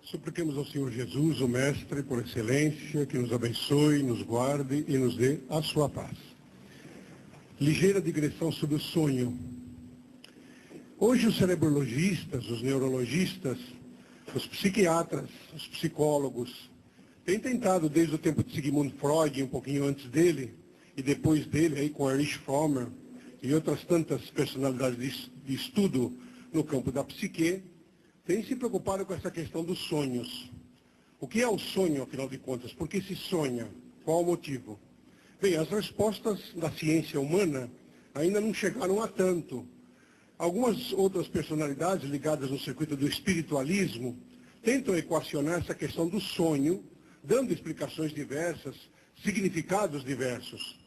Supliquemos ao Senhor Jesus, o Mestre, por excelência, que nos abençoe, nos guarde e nos dê a sua paz. Ligeira digressão sobre o sonho. Hoje os cerebrologistas, os neurologistas, os psiquiatras, os psicólogos, têm tentado desde o tempo de Sigmund Freud, um pouquinho antes dele, e depois dele, aí com Erich Fromm e outras tantas personalidades de estudo no campo da psique, tem se preocupado com essa questão dos sonhos. O que é o sonho, afinal de contas? Por que se sonha? Qual o motivo? Bem, as respostas da ciência humana ainda não chegaram a tanto. Algumas outras personalidades ligadas no circuito do espiritualismo tentam equacionar essa questão do sonho, dando explicações diversas, significados diversos.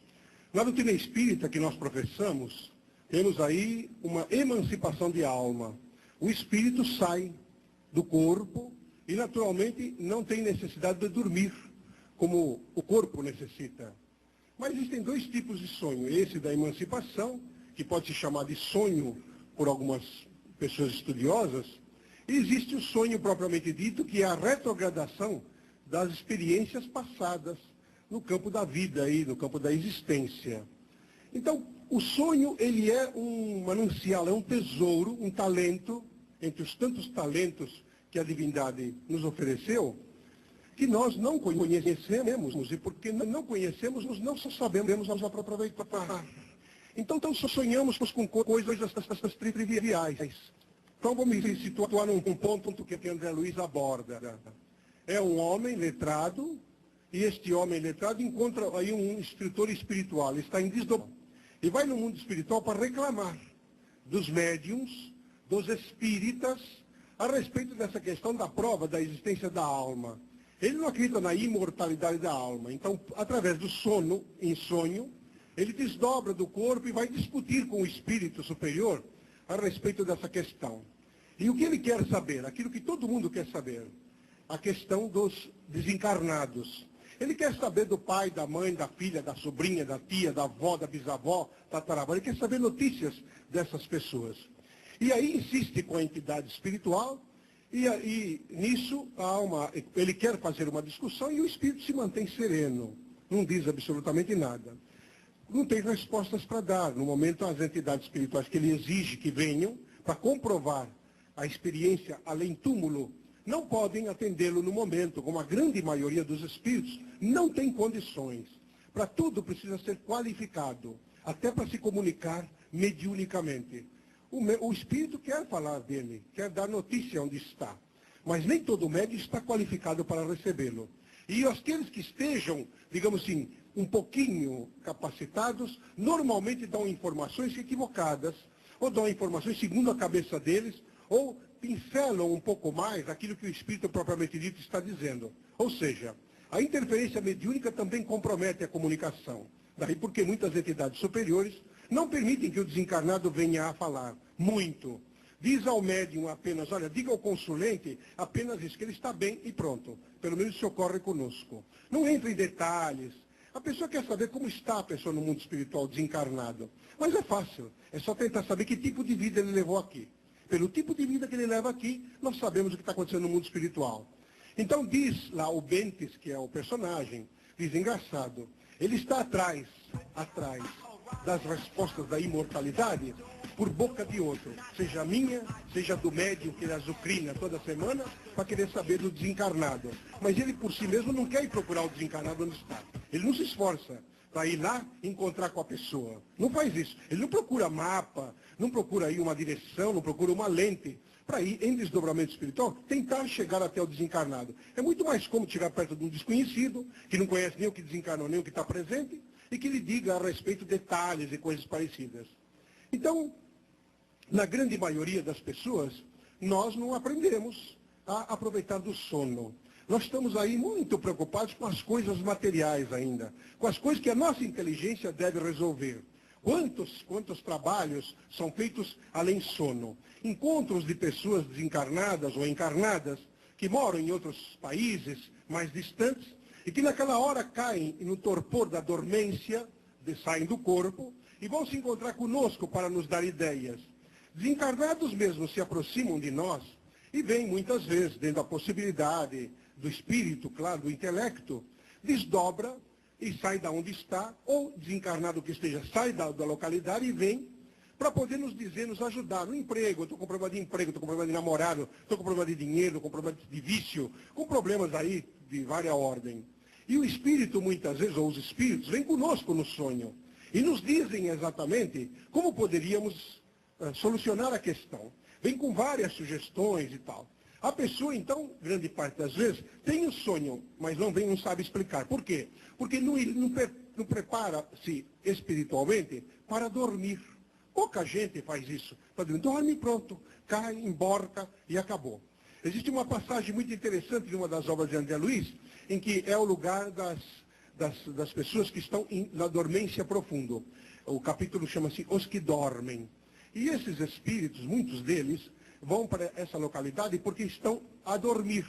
Na doutrina espírita que nós professamos, temos aí uma emancipação de alma. O espírito sai do corpo e, naturalmente, não tem necessidade de dormir, como o corpo necessita. Mas existem dois tipos de sonho. Esse da emancipação, que pode se chamar de sonho por algumas pessoas estudiosas, e existe o sonho propriamente dito, que é a retrogradação das experiências passadas no campo da vida, aí, no campo da existência. Então, o sonho, ele é um manancial, é um tesouro, um talento, entre os tantos talentos que a divindade nos ofereceu, que nós não conhecemos, e porque não conhecemos, nós não sabemos aproveitar. Então sonhamos com coisas triviais. Então vamos situar num ponto que André Luiz aborda. É um homem letrado, e este homem letrado encontra aí um instrutor espiritual, ele está em desdobramento. E vai no mundo espiritual para reclamar dos médiuns, dos espíritas, a respeito dessa questão da prova da existência da alma. Ele não acredita na imortalidade da alma. Então, através do sono, em sonho, ele desdobra do corpo e vai discutir com o espírito superior a respeito dessa questão. E o que ele quer saber? Aquilo que todo mundo quer saber. A questão dos desencarnados. Ele quer saber do pai, da mãe, da filha, da sobrinha, da tia, da avó, da bisavó, tataravó. Ele quer saber notícias dessas pessoas. E aí insiste com a entidade espiritual, e nisso ele quer fazer uma discussão e o espírito se mantém sereno, não diz absolutamente nada. Não tem respostas para dar. No momento, as entidades espirituais que ele exige que venham para comprovar a experiência além túmulo, não podem atendê-lo no momento, como a grande maioria dos espíritos não tem condições. Para tudo precisa ser qualificado, até para se comunicar mediunicamente. O espírito quer falar dele, quer dar notícia onde está, mas nem todo médium está qualificado para recebê-lo. E aqueles que estejam, digamos assim, um pouquinho capacitados, normalmente dão informações equivocadas, ou dão informações segundo a cabeça deles, ou pincelam um pouco mais aquilo que o espírito propriamente dito está dizendo. Ou seja, a interferência mediúnica também compromete a comunicação. Daí porque muitas entidades superiores não permitem que o desencarnado venha a falar muito. Diz ao médium apenas, olha, diga ao consulente apenas isso, que ele está bem e pronto. Pelo menos isso ocorre conosco. Não entra em detalhes. A pessoa quer saber como está a pessoa no mundo espiritual desencarnado. Mas é fácil. É só tentar saber que tipo de vida ele levou aqui. Pelo tipo de vida que ele leva aqui, nós sabemos o que está acontecendo no mundo espiritual. Então diz lá o Bentes, que é o personagem, diz, engraçado, ele está atrás das respostas da imortalidade por boca de outro, seja minha, seja do médium que ele azucrina toda semana para querer saber do desencarnado. Mas ele por si mesmo não quer ir procurar o desencarnado onde está. Ele não se esforça para ir lá encontrar com a pessoa. Não faz isso. Ele não procura mapa, não procura aí uma direção, não procura uma lente para ir em desdobramento espiritual, tentar chegar até o desencarnado. É muito mais cômodo chegar perto de um desconhecido, que não conhece nem o que desencarnou, nem o que está presente, e que lhe diga a respeito detalhes e coisas parecidas. Então, na grande maioria das pessoas, nós não aprendemos a aproveitar do sono. Nós estamos aí muito preocupados com as coisas materiais ainda, com as coisas que a nossa inteligência deve resolver. Quantos trabalhos são feitos além sono? Encontros de pessoas desencarnadas ou encarnadas que moram em outros países mais distantes e que naquela hora caem no torpor da dormência, saem do corpo e vão se encontrar conosco para nos dar ideias. Desencarnados mesmo se aproximam de nós E vem, muitas vezes, dentro da possibilidade do espírito, claro, do intelecto, desdobra e sai da onde está, ou desencarnado que esteja, sai da localidade e vem para poder nos dizer, nos ajudar no emprego. Eu estou com problema de emprego, estou com problema de namorado, estou com problema de dinheiro, estou com problema de vício, com problemas aí de várias ordem. E o espírito, muitas vezes, ou os espíritos, vêm conosco no sonho e nos dizem exatamente como poderíamos solucionar a questão. Vem com várias sugestões e tal. A pessoa, então, grande parte das vezes, tem o sonho, mas não sabe explicar. Por quê? Porque não prepara-se espiritualmente para dormir. Pouca gente faz isso. Dorme, pronto, cai, emborca e acabou. Existe uma passagem muito interessante de uma das obras de André Luiz, em que é o lugar das pessoas que estão na dormência profunda. O capítulo chama-se Os que Dormem. E esses espíritos, muitos deles, vão para essa localidade porque estão a dormir.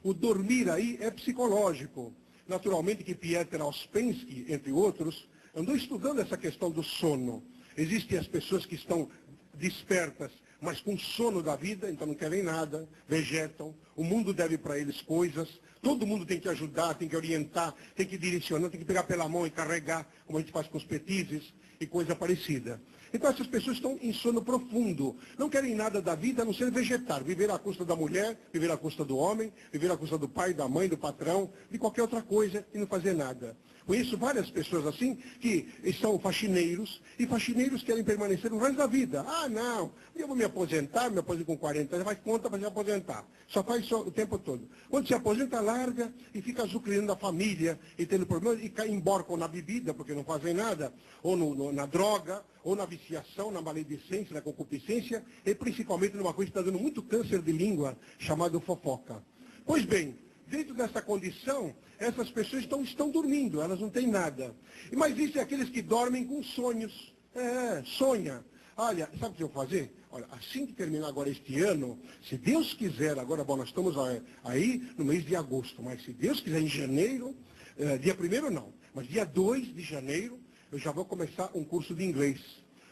O dormir aí é psicológico. Naturalmente que Pieter Ouspensky, entre outros, andou estudando essa questão do sono. Existem as pessoas que estão despertas, mas com sono da vida, então não querem nada, vegetam. O mundo deve para eles coisas. Todo mundo tem que ajudar, tem que orientar, tem que direcionar, tem que pegar pela mão e carregar, como a gente faz com os petizes e coisa parecida. Então essas pessoas estão em sono profundo. Não querem nada da vida a não ser vegetar. Viver à custa da mulher, viver à custa do homem, viver à custa do pai, da mãe, do patrão, de qualquer outra coisa e não fazer nada. Conheço várias pessoas assim que são faxineiros e faxineiros querem permanecer o resto da vida. Ah, não, eu vou me aposentar com 40 anos, faz conta para se aposentar. Só faz isso o tempo todo. Quando se aposenta, larga e fica azucrinando a família e tendo problemas e emborcam na bebida, porque não fazem nada, ou na droga, ou na viciação, na maledicência, na concupiscência, e principalmente numa coisa que está dando muito câncer de língua, chamado fofoca. Pois bem, dentro dessa condição, essas pessoas estão dormindo, elas não têm nada. Mas existem aqueles que dormem com sonhos. Sonha. Olha, sabe o que eu vou fazer? Olha, assim que terminar agora este ano, se Deus quiser, agora, bom, nós estamos aí no mês de agosto, mas se Deus quiser, em janeiro, dia 1º não, mas dia 2 de janeiro, eu já vou começar um curso de inglês.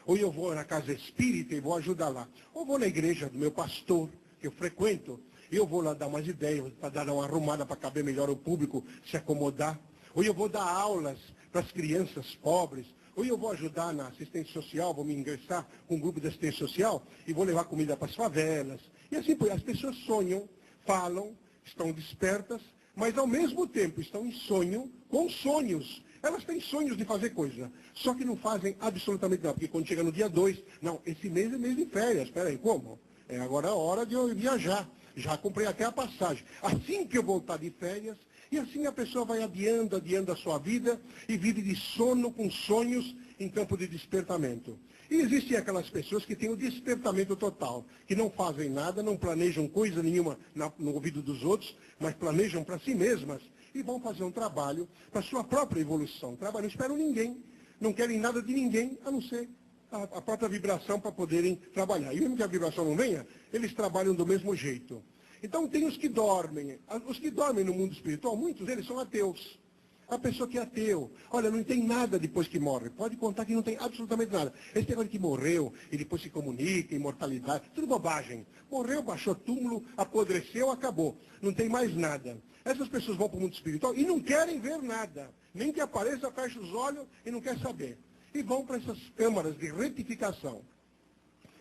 Ou eu vou na casa espírita e vou ajudar lá. Ou vou na igreja do meu pastor, que eu frequento, e eu vou lá dar umas ideias, para dar uma arrumada para caber melhor o público, se acomodar. Ou eu vou dar aulas para as crianças pobres. Ou eu vou ajudar na assistência social, vou me ingressar com um grupo de assistência social e vou levar comida para as favelas. E assim, as pessoas sonham, falam, estão despertas, mas ao mesmo tempo estão em sonho com sonhos. Elas têm sonhos de fazer coisa, só que não fazem absolutamente nada, porque quando chega no dia 2, não, esse mês é mês de férias, espera aí, como? É agora a hora de eu viajar, já comprei até a passagem. Assim que eu voltar de férias, e assim a pessoa vai adiando a sua vida e vive de sono com sonhos em campo de despertamento. E existem aquelas pessoas que têm o despertamento total, que não fazem nada, não planejam coisa nenhuma no ouvido dos outros, mas planejam para si mesmas e vão fazer um trabalho para sua própria evolução. Não esperam ninguém, não querem nada de ninguém, a não ser a própria vibração para poderem trabalhar. E mesmo que a vibração não venha, eles trabalham do mesmo jeito. Então tem os que dormem. Os que dormem no mundo espiritual, muitos deles são ateus. A pessoa que é ateu, olha, não tem nada depois que morre. Pode contar que não tem absolutamente nada. Esse negócio que morreu e depois se comunica, imortalidade, tudo bobagem. Morreu, baixou túmulo, apodreceu, acabou. Não tem mais nada. Essas pessoas vão para o mundo espiritual e não querem ver nada. Nem que apareça, fecha os olhos e não quer saber. E vão para essas câmaras de retificação.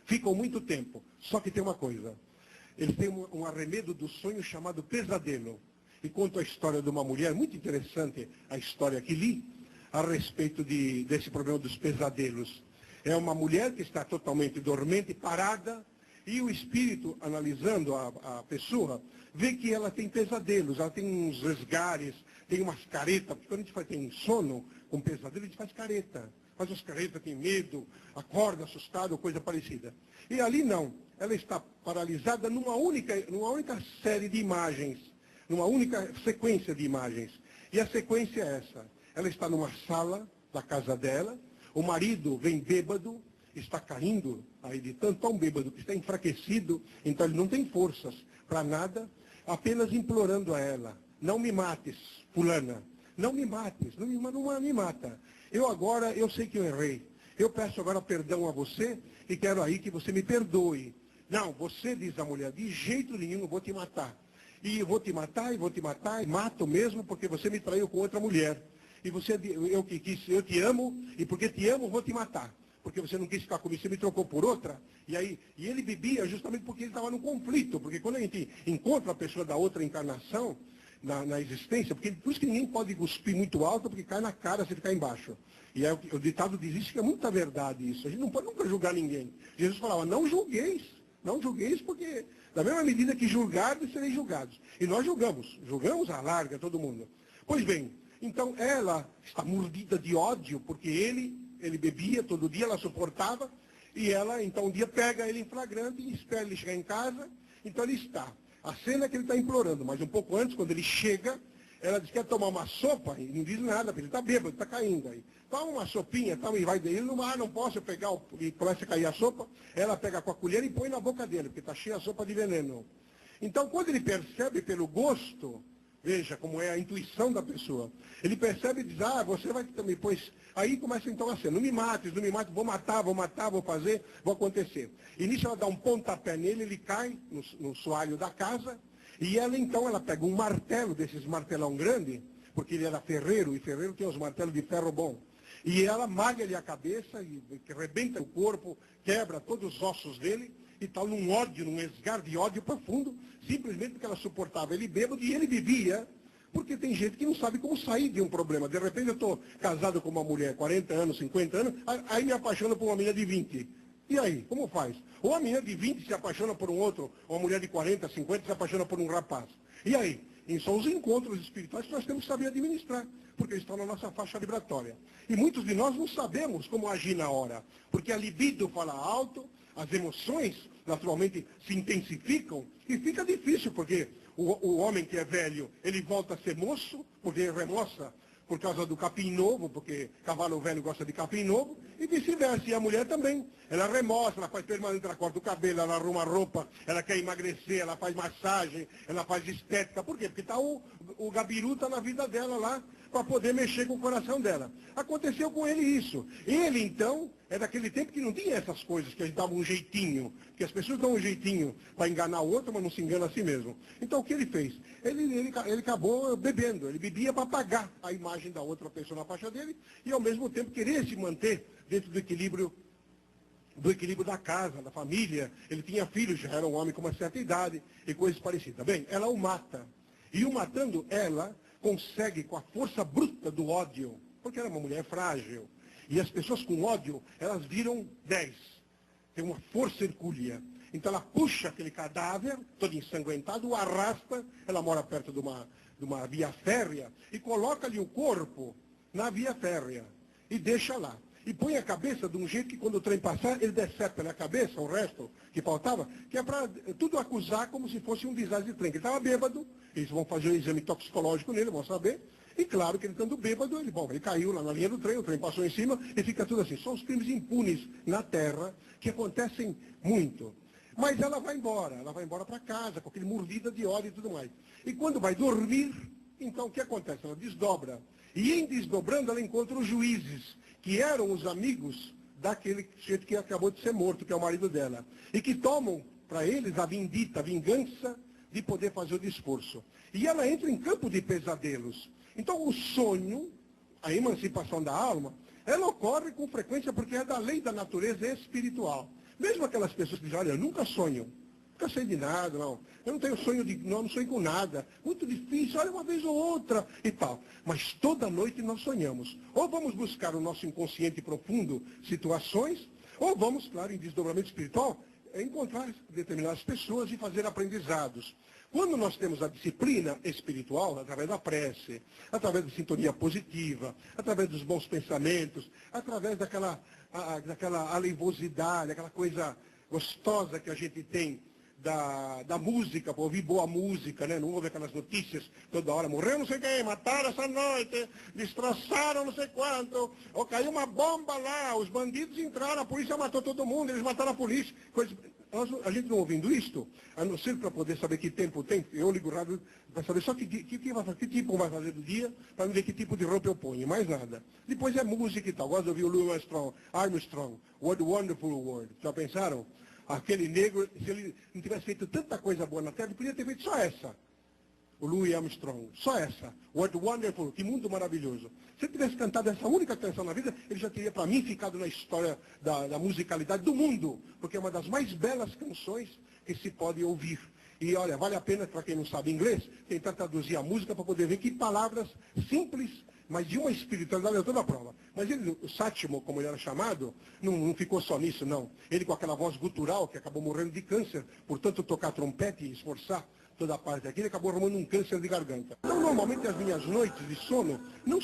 Ficam muito tempo. Só que tem uma coisa. Eles têm um arremedo do sonho chamado pesadelo. E conto a história de uma mulher, muito interessante a história que li, a respeito desse problema dos pesadelos. É uma mulher que está totalmente dormente, parada, e o espírito, analisando a pessoa, vê que ela tem pesadelos, ela tem uns resgares, tem umas caretas, porque quando a gente tem sono com pesadelo, a gente faz careta. Faz as caretas, tem medo, acorda assustado, coisa parecida. E ali não, ela está paralisada numa única série de imagens, numa única sequência de imagens. E a sequência é essa. Ela está numa sala da casa dela, o marido vem bêbado, está caindo aí de tão bêbado que está enfraquecido, então ele não tem forças para nada, apenas implorando a ela, não me mates, fulana, não me mates, não me mata. Eu sei que eu errei. Eu peço agora perdão a você e quero aí que você me perdoe. Não, você, diz a mulher, de jeito nenhum eu vou te matar. E eu vou te matar, e vou te matar, e mato mesmo porque você me traiu com outra mulher. E você, eu te amo, e porque te amo, eu vou te matar. Porque você não quis ficar comigo, você me trocou por outra. E ele bebia justamente porque ele estava num conflito. Porque quando a gente encontra a pessoa da outra encarnação, na existência, porque por isso que ninguém pode cuspir muito alto, porque cai na cara se ficar embaixo. E aí, o ditado diz isso, que é muita verdade isso. A gente não pode nunca julgar ninguém. Jesus falava, não julgueis. Não julgueis, porque da mesma medida que julgados, sereis julgados. E nós julgamos à larga todo mundo. Pois bem, então ela está mordida de ódio, porque ele bebia todo dia, ela suportava, e ela então um dia pega ele em flagrante e espera ele chegar em casa, então ele está. A cena é que ele está implorando, mas um pouco antes, quando ele chega, ela diz que quer tomar uma sopa, e não diz nada, porque ele está bêbado, está caindo aí. Toma uma sopinha, e vai dele, não posso pegar, e começa a cair a sopa, ela pega com a colher e põe na boca dele, porque está cheia a sopa de veneno. Então, quando ele percebe pelo gosto, veja como é a intuição da pessoa, ele percebe e diz, você vai também, pois, aí começa então a ser, não me mates, vou matar, vou fazer, vou acontecer. E nisso ela dá um pontapé nele, ele cai no soalho da casa, e ela então, ela pega um martelo, desses martelão grande, porque ele era ferreiro, e ferreiro tem os martelos de ferro bom. E ela malha-lhe a cabeça, e rebenta o corpo, quebra todos os ossos dele, e tal, num ódio, num esgar de ódio profundo, simplesmente porque ela suportava ele bêbado, e ele vivia, porque tem gente que não sabe como sair de um problema. De repente eu estou casado com uma mulher, 40 anos, 50 anos, aí me apaixono por uma menina de 20. E aí, como faz? Ou a menina de 20 se apaixona por um outro, ou a mulher de 40, 50 se apaixona por um rapaz. E aí? São os encontros espirituais que nós temos que saber administrar, porque eles estão na nossa faixa vibratória. E muitos de nós não sabemos como agir na hora, porque a libido fala alto, as emoções naturalmente se intensificam, e fica difícil, porque o homem que é velho, ele volta a ser moço, porque remoça por causa do capim novo, porque cavalo velho gosta de capim novo, e vice-versa. E a mulher também. Ela remoça, ela faz permanente, ela corta o cabelo, ela arruma a roupa, ela quer emagrecer, ela faz massagem, ela faz estética. Por quê? Porque tá o gabiru está na vida dela lá, para poder mexer com o coração dela. Aconteceu com ele isso. Ele, então, é daquele tempo que não tinha essas coisas, que a gente dava um jeitinho, que as pessoas dão um jeitinho para enganar o outro, mas não se engana a si mesmo. Então, o que ele fez? Ele acabou bebendo, ele bebia para apagar a imagem da outra pessoa na faixa dele, e ao mesmo tempo querer se manter dentro do equilíbrio da casa, da família. Ele tinha filhos, já era um homem com uma certa idade, e coisas parecidas. Bem, ela o mata. E o matando, ela consegue, com a força bruta do ódio, porque era uma mulher frágil, e as pessoas com ódio, elas viram 10. Tem uma força hercúlea. Então ela puxa aquele cadáver, todo ensanguentado, o arrasta, ela mora perto de uma via férrea, e coloca ali o corpo na via férrea, e deixa lá. E põe a cabeça de um jeito que quando o trem passar, ele decepa na cabeça, o resto que faltava, que é para tudo acusar como se fosse um desastre de trem. Que ele estava bêbado, eles vão fazer um exame toxicológico nele, vão saber. E claro que ele estando bêbado, ele caiu lá na linha do trem, o trem passou em cima, e fica tudo assim. São os crimes impunes na Terra, que acontecem muito. Mas ela vai embora para casa, com aquele mordida de ódio e tudo mais. E quando vai dormir, então o que acontece? Ela desdobra. E em desdobrando, ela encontra os juízes, que eram os amigos daquele sujeito que acabou de ser morto, que é o marido dela. E que tomam para eles a vingança de poder fazer o discurso. E ela entra em campo de pesadelos. Então o sonho, a emancipação da alma, ela ocorre com frequência porque é da lei da natureza espiritual. Mesmo aquelas pessoas que dizem, olha, eu nunca sonho. Nunca sei de nada, não. Eu não tenho sonho não sonho com nada. Muito difícil, olha, uma vez ou outra e tal. Mas toda noite nós sonhamos. Ou vamos buscar o nosso inconsciente profundo, situações, ou vamos, claro, em desdobramento espiritual, encontrar determinadas pessoas e fazer aprendizados. Quando nós temos a disciplina espiritual, através da prece, através da sintonia positiva, através dos bons pensamentos, através daquela aleivosidade, aquela coisa gostosa que a gente tem da música, para ouvir boa música, né? Não ouve aquelas notícias toda hora, morreu não sei quem, mataram essa noite, destroçaram não sei quanto, ou caiu uma bomba lá, os bandidos entraram, a polícia matou todo mundo, eles mataram a polícia. A gente não ouvindo isto, a não ser para poder saber que tempo tem, eu ligo o rádio para saber só que tipo vai fazer do dia, para ver que tipo de roupa eu ponho, mais nada. Depois é música e tal, gosto de ouvir o Louis Armstrong, What a Wonderful World. Já pensaram? aquele negro, se ele não tivesse feito tanta coisa boa na Terra, ele podia ter feito só essa. O Louis Armstrong, só essa. What Wonderful, que mundo maravilhoso. Se ele tivesse cantado essa única canção na vida, ele já teria, para mim, ficado na história da musicalidade do mundo, porque é uma das mais belas canções que se pode ouvir. E olha, vale a pena, para quem não sabe inglês, tentar traduzir a música para poder ver que palavras simples, mas de uma espiritualidade, toda a prova. Mas ele, o Satchmo, como ele era chamado, não ficou só nisso, não. Ele com aquela voz gutural, que acabou morrendo de câncer, portanto tocar trompete e esforçar toda a parte aqui, ele acabou arrumando um câncer de garganta. Então, normalmente, as minhas noites de sono não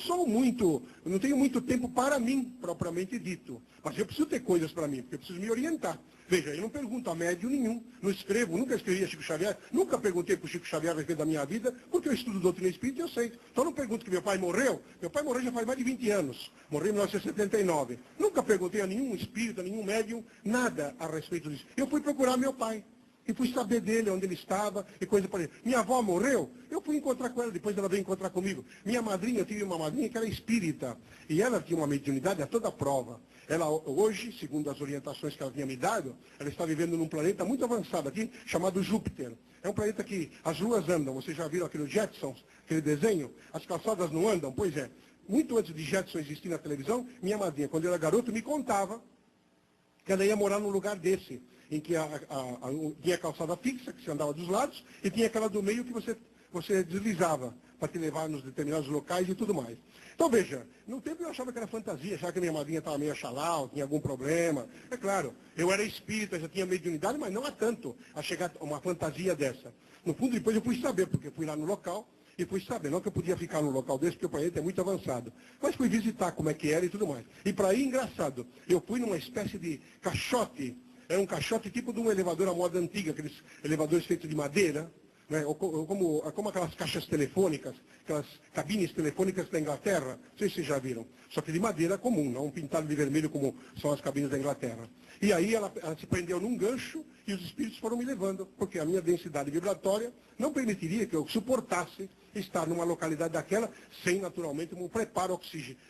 tenho muito tempo para mim, propriamente dito. Mas eu preciso ter coisas para mim, porque eu preciso me orientar. Veja, eu não pergunto a médium nenhum, não escrevo, nunca escrevi a Chico Xavier, nunca perguntei para o Chico Xavier a respeito da minha vida, porque eu estudo doutrina espírita e eu sei. Então, eu não pergunto que meu pai morreu já faz mais de 20 anos, morreu em 1979. Nunca perguntei a nenhum espírita, a nenhum médium, nada a respeito disso. Eu fui procurar meu pai. E fui saber dele, onde ele estava, e coisa para ele. Minha avó morreu, eu fui encontrar com ela, depois ela veio encontrar comigo. Minha madrinha, eu tive uma madrinha que era espírita, e ela tinha uma mediunidade a toda prova. Ela hoje, segundo as orientações que ela tinha me dado, ela está vivendo num planeta muito avançado aqui, chamado Júpiter. É um planeta que as luas andam, vocês já viram aquele Jetsons, aquele desenho? As calçadas não andam? Pois é. Muito antes de Jetson existir na televisão, minha madrinha, quando eu era garoto, me contava que ela ia morar num lugar desse, em que tinha a calçada fixa, que você andava dos lados, e tinha aquela do meio que você deslizava para te levar nos determinados locais e tudo mais. Então, veja, no tempo eu achava que era fantasia, achava que a minha madrinha estava meio achalau, tinha algum problema. É claro, eu era espírita, já tinha mediunidade, mas não há tanto a chegar a uma fantasia dessa. No fundo, depois eu fui saber, porque fui lá no local, e fui saber, não que eu podia ficar num local desse, porque o planeta é muito avançado. Mas fui visitar como é que era e tudo mais. E para ir, engraçado, eu fui numa espécie de caixote. Era um caixote tipo de um elevador à moda antiga, aqueles elevadores feitos de madeira, né? Ou como aquelas caixas telefônicas, aquelas cabines telefônicas da Inglaterra. Não sei se vocês já viram. Só que de madeira comum, não pintado de vermelho como são as cabines da Inglaterra. E aí ela se prendeu num gancho e os espíritos foram me levando, porque a minha densidade vibratória não permitiria que eu suportasse estar numa localidade daquela sem, naturalmente, um preparo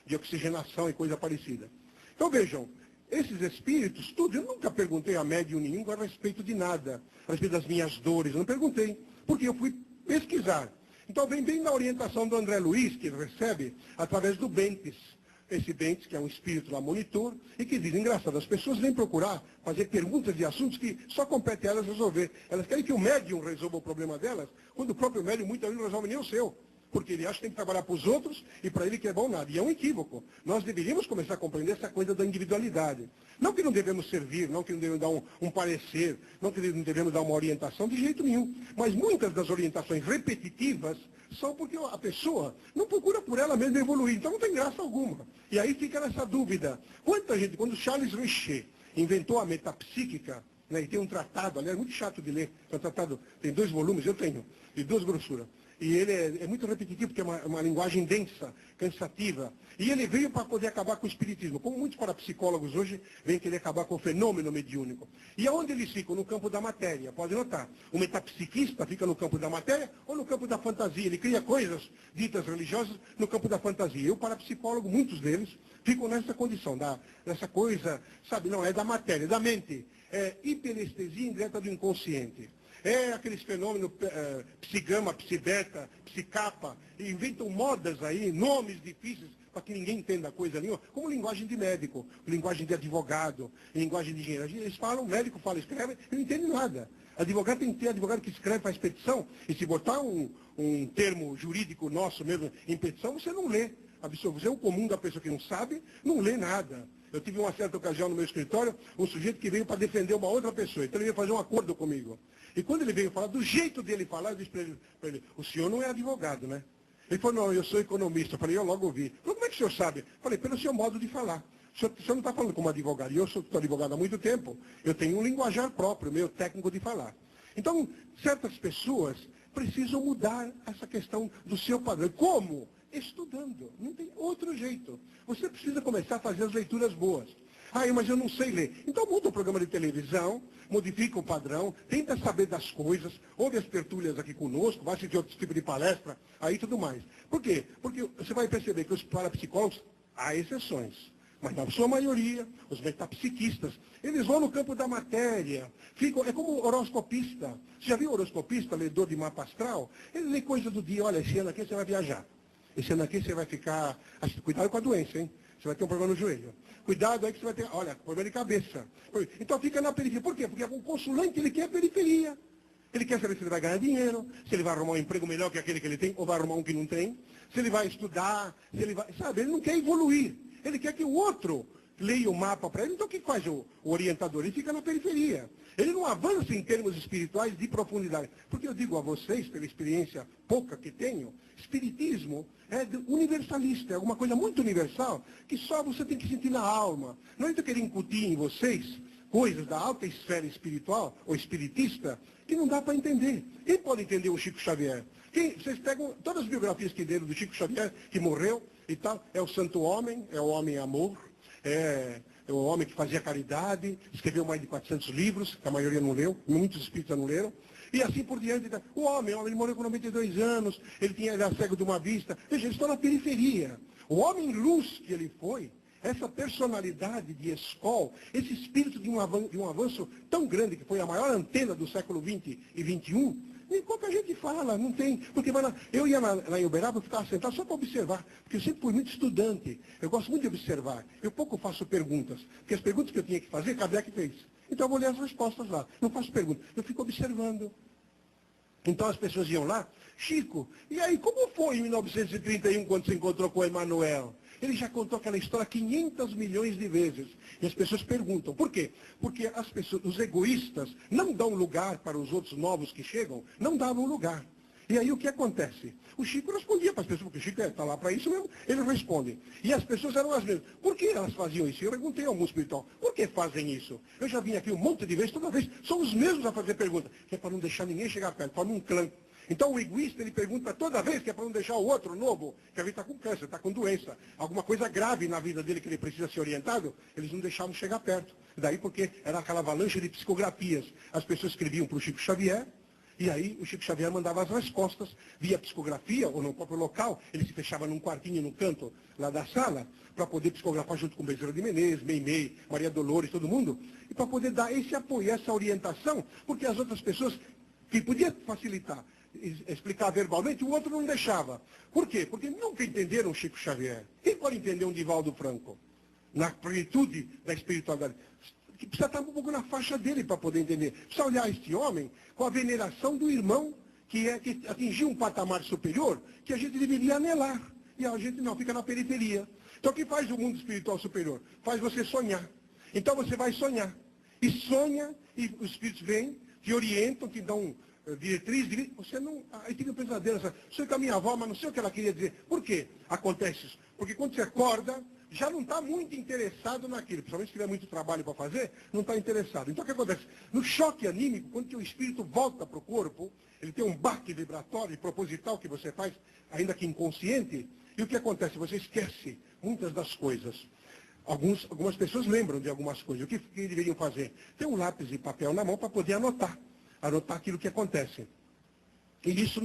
de oxigenação e coisa parecida. Então, vejam, esses espíritos, tudo, eu nunca perguntei a médium nenhum a respeito de nada, a respeito das minhas dores, eu não perguntei, porque eu fui pesquisar. Então, vem bem na orientação do André Luiz, que ele recebe através do Bentes. Esse Bentes, que é um espírito lá monitor, e que diz, engraçado, as pessoas vêm procurar fazer perguntas de assuntos que só compete a elas resolver. Elas querem que o médium resolva o problema delas, quando o próprio médium muitas vezes não resolve nem o seu. Porque ele acha que tem que trabalhar para os outros e para ele que é bom nada. E é um equívoco. Nós deveríamos começar a compreender essa coisa da individualidade. Não que não devemos servir, não que não devemos dar um parecer, não que não devemos dar uma orientação, de jeito nenhum. Mas muitas das orientações repetitivas são porque a pessoa não procura por ela mesma evoluir. Então não tem graça alguma. E aí fica nessa dúvida. Quanta gente, quando Charles Richer inventou a metapsíquica, né, e tem um tratado, aliás, muito chato de ler, é um tratado, tem 2 volumes, eu tenho, de 2 grossuras. E ele é muito repetitivo, porque é uma linguagem densa, cansativa. E ele veio para poder acabar com o espiritismo. Como muitos parapsicólogos hoje vêm querer acabar com o fenômeno mediúnico. E aonde eles ficam? No campo da matéria. Pode notar. O metapsiquista fica no campo da matéria ou no campo da fantasia. Ele cria coisas ditas religiosas no campo da fantasia. E o parapsicólogo, muitos deles, ficam nessa condição, dessa coisa, sabe, não, é da matéria, da mente. É hiperestesia indireta do inconsciente. É aqueles fenômenos psigama, psibeta, psicapa, inventam modas aí, nomes difíceis, para que ninguém entenda a coisa nenhuma, como linguagem de médico, linguagem de advogado, linguagem de engenheiro. Eles falam, o médico fala, escreve, e não entende nada. Advogado tem que ter advogado que escreve, faz petição, e se botar um termo jurídico nosso mesmo em petição, você não lê. Você é o comum da pessoa que não sabe, não lê nada. Eu tive uma certa ocasião no meu escritório, um sujeito que veio para defender uma outra pessoa. Então ele veio fazer um acordo comigo. E quando ele veio falar, do jeito dele falar, eu disse para ele, o senhor não é advogado, né? Ele falou, não, eu sou economista. Eu falei, eu logo ouvi. Falei, como é que o senhor sabe? Eu falei, pelo seu modo de falar. O senhor não está falando como advogado. E eu sou advogado há muito tempo. Eu tenho um linguajar próprio, meu técnico de falar. Então, certas pessoas precisam mudar essa questão do seu padrão. Como? Estudando. Não tem outro jeito. Você precisa começar a fazer as leituras boas. Ah, mas eu não sei ler. Então muda o programa de televisão, modifica o padrão, tenta saber das coisas, ouve as tertúlias aqui conosco, vai assistir outro tipo de palestra, aí tudo mais. Por quê? Porque você vai perceber que os parapsicólogos, há exceções. Mas na sua maioria, os metapsiquistas, eles vão no campo da matéria, é como horoscopista. Você já viu horoscopista, lêdor de mapa astral? Ele lê coisa do dia, olha, esse ano aqui você vai viajar. Esse ano aqui você vai ficar... Cuidado com a doença, hein? Você vai ter um problema no joelho. Cuidado aí que você vai ter, olha, problema de cabeça. Então fica na periferia. Por quê? Porque um consulente, ele quer a periferia. Ele quer saber se ele vai ganhar dinheiro, se ele vai arrumar um emprego melhor que aquele que ele tem, ou vai arrumar um que não tem, se ele vai estudar, se ele vai... Sabe, ele não quer evoluir. Ele quer que o outro leia o mapa para ele. Então o que faz o orientador? Ele fica na periferia. Ele não avança em termos espirituais de profundidade. Porque eu digo a vocês, pela experiência pouca que tenho, espiritismo é universalista, é alguma coisa muito universal, que só você tem que sentir na alma. Não é que eu querer incutir em vocês coisas da alta esfera espiritual, ou espiritista, que não dá para entender. Quem pode entender o Chico Xavier? Vocês pegam todas as biografias que deram do Chico Xavier, que morreu e tal, é o santo homem, é o homem amor, é o homem que fazia caridade, escreveu mais de 400 livros, que a maioria não leu, muitos espíritas não leram, e assim por diante. O homem, ele morreu com 92 anos, ele era cego de uma vista. Veja, eles estão na periferia. O homem luz que ele foi, essa personalidade de escola, esse espírito de um avanço tão grande, que foi a maior antena do século XX e XXI, nem pouca gente fala, não tem. Porque eu ia lá em Uberaba, eu ficava sentado só para observar, porque eu sempre fui muito estudante. Eu gosto muito de observar. Eu pouco faço perguntas, porque as perguntas que eu tinha que fazer, Kardec fez. Então eu vou ler as respostas lá. Não faço perguntas, eu fico observando. Então as pessoas iam lá, Chico, e aí como foi em 1931 quando você encontrou com o Emmanuel? Ele já contou aquela história 500 milhões de vezes. E as pessoas perguntam, por quê? Porque as pessoas, os egoístas não dão lugar para os outros novos que chegam, não davam lugar. E aí o que acontece? O Chico respondia para as pessoas, porque o Chico está lá para isso mesmo, ele responde. E as pessoas eram as mesmas. Por que elas faziam isso? Eu perguntei ao mundo espiritual, por que fazem isso? Eu já vim aqui um monte de vezes, toda vez, são os mesmos a fazer pergunta, que é para não deixar ninguém chegar perto, forma um clã. Então o egoísta, ele pergunta toda vez, que é para não deixar o outro novo, que a gente está com câncer, está com doença, alguma coisa grave na vida dele que ele precisa ser orientado, eles não deixavam chegar perto. Daí porque era aquela avalanche de psicografias. As pessoas escreviam para o Chico Xavier, e aí o Chico Xavier mandava as respostas via psicografia, ou no próprio local, ele se fechava num quartinho no canto lá da sala, para poder psicografar junto com Bezerra de Menezes, Meimei, Maria Dolores, todo mundo, e para poder dar esse apoio, essa orientação, porque as outras pessoas, que podia facilitar, explicar verbalmente, o outro não deixava. Por quê? Porque nunca entenderam o Chico Xavier. Quem pode entender um Divaldo Franco? Na plenitude da espiritualidade. Que precisa estar um pouco na faixa dele para poder entender. Precisa olhar este homem com a veneração do irmão, que atingiu um patamar superior, que a gente deveria anelar. E a gente não, fica na periferia. Então o que faz o mundo espiritual superior? Faz você sonhar. Então você vai sonhar. E sonha, e os espíritos vêm, te orientam, te dão diretriz, você não... Aí fica um pesadelo, sou com a minha avó, mas não sei o que ela queria dizer. Por quê acontece isso? Porque quando você acorda, já não está muito interessado naquilo. Principalmente se tiver muito trabalho para fazer, não está interessado. Então o que acontece? No choque anímico, quando o espírito volta para o corpo, ele tem um baque vibratório e proposital que você faz, ainda que inconsciente, e o que acontece? Você esquece muitas das coisas. Algumas pessoas lembram de algumas coisas. O que deveriam fazer? Ter um lápis e papel na mão para poder anotar aquilo que acontece. E isso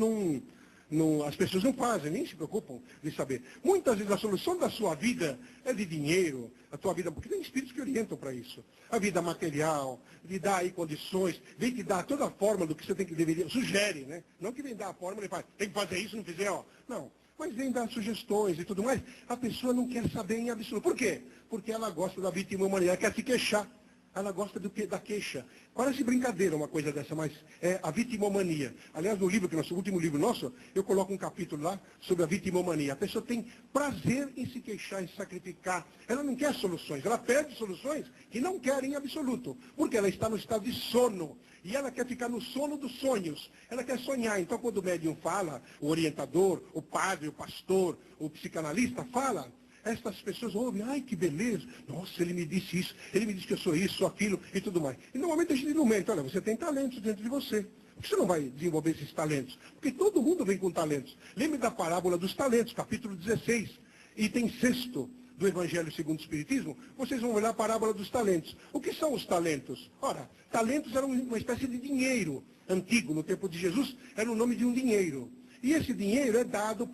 as pessoas não fazem, nem se preocupam de saber. Muitas vezes a solução da sua vida é de dinheiro, a tua vida, porque tem espíritos que orientam para isso. A vida material, de dar aí condições, vem te dar toda a forma do que você deveria, sugere, né? Não que vem dar a forma, ele fala, tem que fazer isso, não fizer, ó. Não. Mas vem dar sugestões e tudo mais. A pessoa não quer saber em absoluto. Por quê? Porque ela gosta da vitimania, ela quer se queixar. Ela gosta da queixa. Parece brincadeira uma coisa dessa, mas é a vitimomania. Aliás, no livro, o último livro nosso, eu coloco um capítulo lá sobre a vitimomania. A pessoa tem prazer em se queixar, em sacrificar. Ela não quer soluções, ela pede soluções que não quer em absoluto. Porque ela está no estado de sono. E ela quer ficar no sono dos sonhos. Ela quer sonhar. Então, quando o médium fala, o orientador, o padre, o pastor, o psicanalista fala, estas pessoas ouvem, ai que beleza, nossa, ele me disse isso, ele me disse que eu sou isso, sou aquilo e tudo mais. E normalmente a gente não mente, olha, você tem talentos dentro de você. Por que você não vai desenvolver esses talentos? Porque todo mundo vem com talentos. Lembre da parábola dos talentos, capítulo 16, item 6º do Evangelho segundo o Espiritismo, vocês vão olhar a parábola dos talentos. O que são os talentos? Ora, talentos eram uma espécie de dinheiro antigo, no tempo de Jesus, era o nome de um dinheiro. E esse dinheiro é dado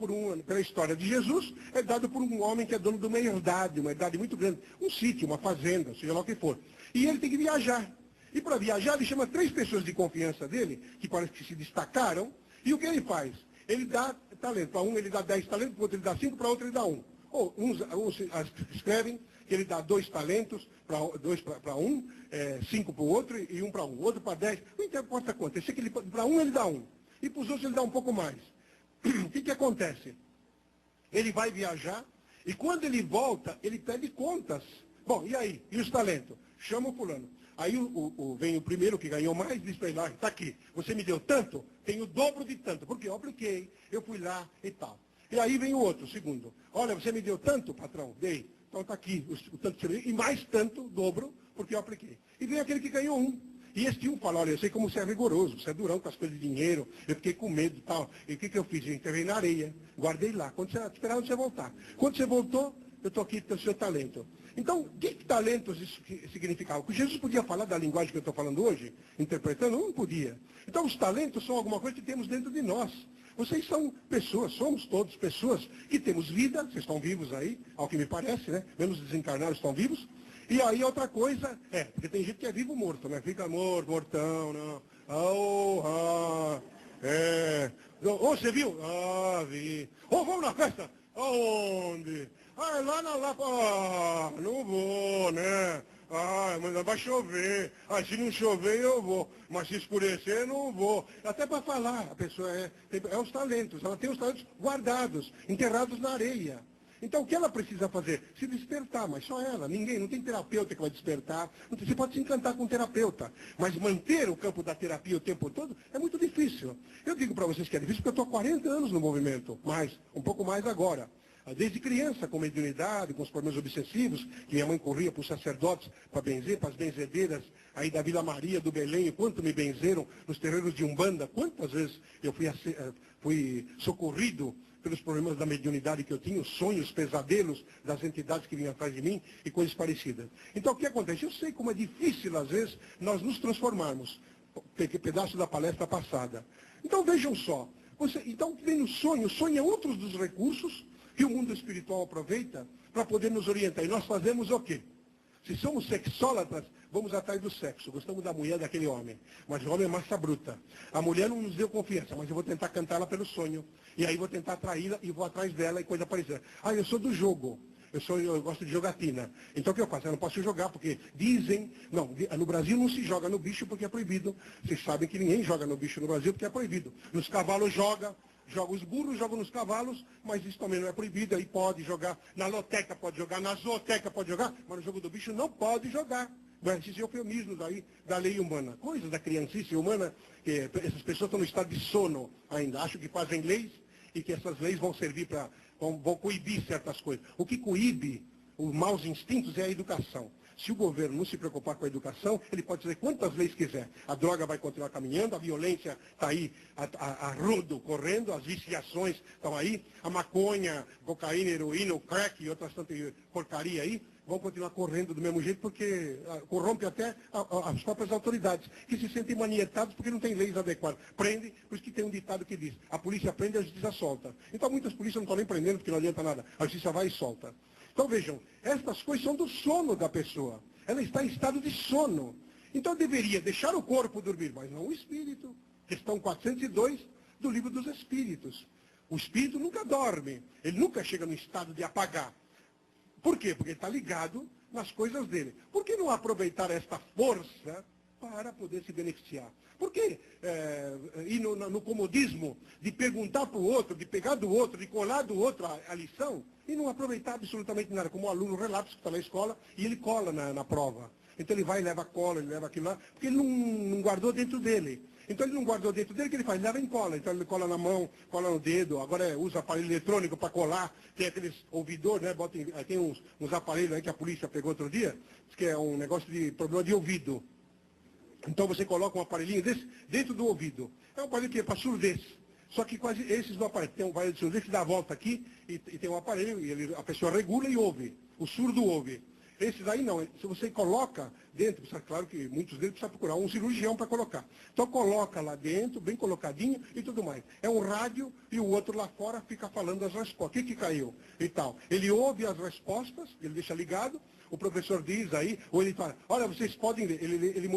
pela história de Jesus, é dado por um homem que é dono de uma herdade muito grande, um sítio, uma fazenda, seja lá o que for. E ele tem que viajar. E para viajar, ele chama 3 pessoas de confiança dele, que parece que se destacaram, e o que ele faz? Ele dá talento. Para um ele dá 10 talentos, para o outro ele dá 5, para o outro ele dá 1. Ou uns escrevem que ele dá 2 talentos para um, 5 para o outro e 1 para um. O outro para 10. Não importa quanto. Eu sei que para um ele dá 1. E para os outros ele dá um pouco mais. O que acontece? Ele vai viajar e quando ele volta, ele pede contas. Bom, e aí? E os talentos? Chama o fulano. Aí vem o primeiro que ganhou mais, diz para ele, está aqui, você me deu tanto, tem o dobro de tanto, porque eu apliquei, eu fui lá e tal. E aí vem o outro, o segundo. Olha, você me deu tanto, patrão? Dei. Então está aqui o tanto que você me deu, e mais tanto, dobro, porque eu apliquei. E vem aquele que ganhou 1. E esse um fala, olha, eu sei como você é rigoroso, você é durão com as coisas de dinheiro, eu fiquei com medo e tal. E o que eu fiz? Eu enterrei na areia, guardei lá, esperava você voltar. Quando você voltou, eu estou aqui com o seu talento. Então, o que talentos isso significava? O que Jesus podia falar da linguagem que eu estou falando hoje, interpretando, não podia. Então, os talentos são alguma coisa que temos dentro de nós. Vocês são pessoas, somos todos pessoas que temos vida, vocês estão vivos aí, ao que me parece, né? Menos desencarnados estão vivos. E aí outra coisa, porque tem gente que é vivo morto, né? Fica mortão, não. Você viu? Ah, vi. Vamos na festa? Aonde? Lá na Lapa. Não vou, né? Mas vai chover. Se não chover, eu vou. Mas se escurecer, não vou. Até para falar, a pessoa é os talentos. Ela tem os talentos guardados, enterrados na areia. Então, o que ela precisa fazer? Se despertar, mas só ela. Ninguém, não tem terapeuta que vai despertar. Você pode se encantar com um terapeuta. Mas manter o campo da terapia o tempo todo é muito difícil. Eu digo para vocês que é difícil porque eu estou há 40 anos no movimento. Um pouco mais agora. Desde criança, com mediunidade, com os problemas obsessivos, que minha mãe corria para os sacerdotes para benzer, para as benzedeiras aí da Vila Maria, do Belém, e quanto me benzeram nos terreiros de Umbanda, quantas vezes eu fui socorrido pelos problemas da mediunidade que eu tinha, os sonhos, pesadelos das entidades que vinham atrás de mim e coisas parecidas. Então, o que acontece? Eu sei como é difícil, às vezes, nós nos transformarmos. Pedaço da palestra passada. Então, vejam só. Então, vem o sonho é outro dos recursos que o mundo espiritual aproveita para poder nos orientar. E nós fazemos o quê? Se somos sexólatras, vamos atrás do sexo. Gostamos da mulher, daquele homem. Mas o homem é massa bruta. A mulher não nos deu confiança, mas eu vou tentar cantá-la pelo sonho. E aí vou tentar atraí-la e vou atrás dela e coisa parecida. Eu sou do jogo. Eu gosto de jogatina. Então o que eu faço? Eu não posso jogar, porque dizem... Não, no Brasil não se joga no bicho porque é proibido. Vocês sabem que ninguém joga no bicho no Brasil porque é proibido. Nos cavalos joga os burros jogam nos cavalos, mas isso também não é proibido, aí pode jogar, na loteca pode jogar, na zooteca pode jogar, mas no jogo do bicho não pode jogar. Esses eufemismos aí da lei humana, coisas da criancice humana, que essas pessoas estão no estado de sono ainda, acham que fazem leis e que essas leis vão servir vão coibir certas coisas. O que coíbe os maus instintos é a educação. Se o governo não se preocupar com a educação, ele pode fazer quantas leis quiser. A droga vai continuar caminhando, a violência está aí a rodo correndo, as viciações estão aí, a maconha, cocaína, heroína, o crack e outras tantas porcaria aí, vão continuar correndo do mesmo jeito porque corrompe até as próprias autoridades, que se sentem manietados porque não tem leis adequadas. Prende, por isso que tem um ditado que diz, a polícia prende e a justiça solta. Então muitas polícias não estão nem prendendo porque não adianta nada, a justiça vai e solta. Então vejam, estas coisas são do sono da pessoa. Ela está em estado de sono. Então deveria deixar o corpo dormir, mas não o espírito. Questão 402 do Livro dos Espíritos. O espírito nunca dorme, ele nunca chega no estado de apagar. Por quê? Porque ele está ligado nas coisas dele. Por que não aproveitar esta força para poder se beneficiar? Por que ir no comodismo de perguntar para o outro, de pegar do outro, de colar do outro a lição, e não aproveitar absolutamente nada, como o aluno relapso que está na escola e ele cola na prova. Então ele vai e leva cola, ele leva aquilo lá, porque ele não guardou dentro dele. Então ele não guardou dentro dele, o que ele faz? Ele leva em cola. Então ele cola na mão, cola no dedo, agora usa aparelho eletrônico para colar, tem aqueles ouvidores, né? Tem uns aparelhos aí que a polícia pegou outro dia, diz que é um negócio de problema de ouvido. Então você coloca um aparelhinho desse dentro do ouvido. É um aparelho que é para surdez. Só que quase esses não aparecem. Tem um aparelho de surdez que dá a volta aqui e tem um aparelho e a pessoa regula e ouve. O surdo ouve. Esses aí não. Se você coloca dentro, claro que muitos deles precisam procurar um cirurgião para colocar. Então coloca lá dentro, bem colocadinho e tudo mais. É um rádio e o outro lá fora fica falando as respostas. O que caiu? E tal. Ele ouve as respostas, ele deixa ligado, o professor diz aí, ou ele fala, olha, vocês podem ler. Ele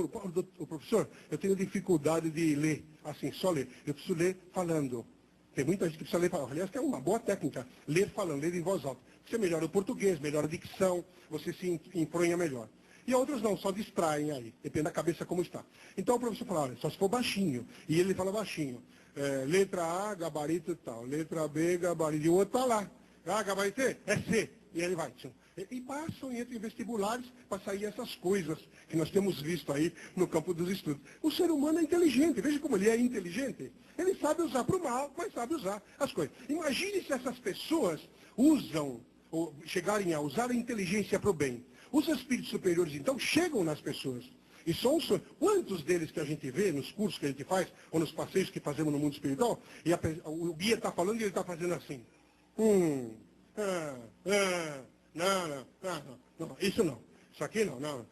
o professor, eu tenho dificuldade de ler, assim, só ler. Eu preciso ler falando. Tem muita gente que precisa ler falando. Aliás, que é uma boa técnica, ler falando, ler em voz alta. Você melhora o português, melhora a dicção, você se empronha melhor. E outros não, só distraem aí, depende da cabeça como está. Então o professor fala, olha, só se for baixinho. E ele fala baixinho. Letra A, gabarito e tal. Letra B, gabarito. E o outro está lá. Ah, gabarito é C. E ele vai. E passam e entram em vestibulares para sair essas coisas que nós temos visto aí no campo dos estudos. O ser humano é inteligente, veja como ele é inteligente. Ele sabe usar para o mal, mas sabe usar as coisas. Imagine se essas pessoas usam, ou chegarem a usar a inteligência para o bem. Os espíritos superiores, então, chegam nas pessoas. E são quantos deles que a gente vê nos cursos que a gente faz, ou nos passeios que fazemos no mundo espiritual, e o guia está falando e ele está fazendo assim. Não, isso não. Isso aqui não. Não,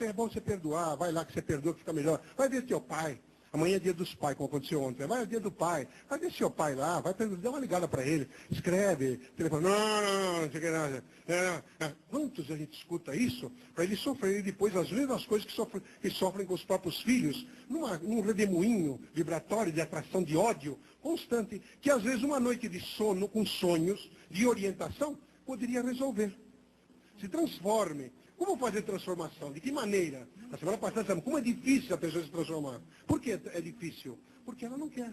é bom você perdoar, vai lá que você perdoa, que fica melhor. Vai ver teu pai. Amanhã é dia dos pais, como aconteceu ontem. Vai, é dia do pai. Vai ver seu pai lá, vai dá uma ligada para ele. Escreve, telefone. Não sei o que nada. Quantos a gente escuta isso? Para ele sofrer depois as mesmas coisas que sofrem com os próprios filhos, num redemoinho vibratório de atração de ódio constante, que às vezes uma noite de sono, com sonhos, de orientação, poderia resolver. Se transforme. Como fazer transformação? De que maneira? Na semana passada, como é difícil a pessoa se transformar. Por que é difícil? Porque ela não quer.